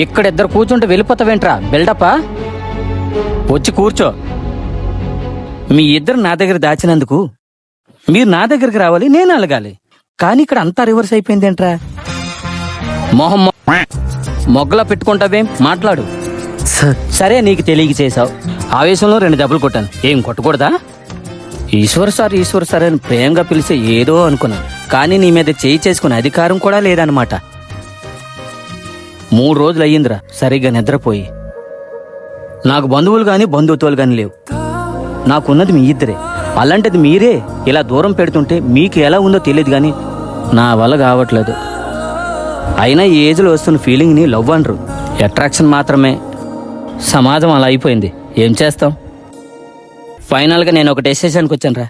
ఇక్కడ ఇద్దరు కూర్చుంటే వెళ్ళిపోతావేంట్రా? బిల్డప్పా? వచ్చి కూర్చో. మీ ఇద్దరు నా దగ్గర దాచినందుకు మీరు నా దగ్గరికి రావాలి, నేను అలగాలి. కానీ ఇక్కడ అంతా రివర్స్ అయిపోయిందేంట్రా? మొహం మొగ్గలా పెట్టుకుంటావేం? మాట్లాడు. సరే, నీకు తెలియక చేసావు. ఆవేశంలో 2 దెబ్బలు కొట్టాను. ఏం కొట్టకూడదా? ఈశ్వర్ సార్ అని ప్రేమగా పిలిచే ఏదో అనుకున్నాను. కానీ నీ మీద చేయి చేసుకునే అధికారం కూడా లేదనమాట. 3 రోజులు అయ్యిందిరా సరిగ్గా నిద్రపోయి. నాకు బంధువులు గాని బంధుత్వాలు గాని లేవు. నాకున్నది మీ ఇద్దరే. అలాంటిది మీరే ఇలా దూరం పెడుతుంటే మీకు ఎలా ఉందో తెలియదు కానీ నా వల్ల కావట్లేదు. అయినా ఈ ఏజ్లో వస్తున్న ఫీలింగ్ని లవ్ అనరు, అట్రాక్షన్ మాత్రమే. సమాజం అలా అయిపోయింది, ఏం చేస్తాం? ఫైనల్గా నేను ఒక డెసిషన్కి వచ్చాను రా.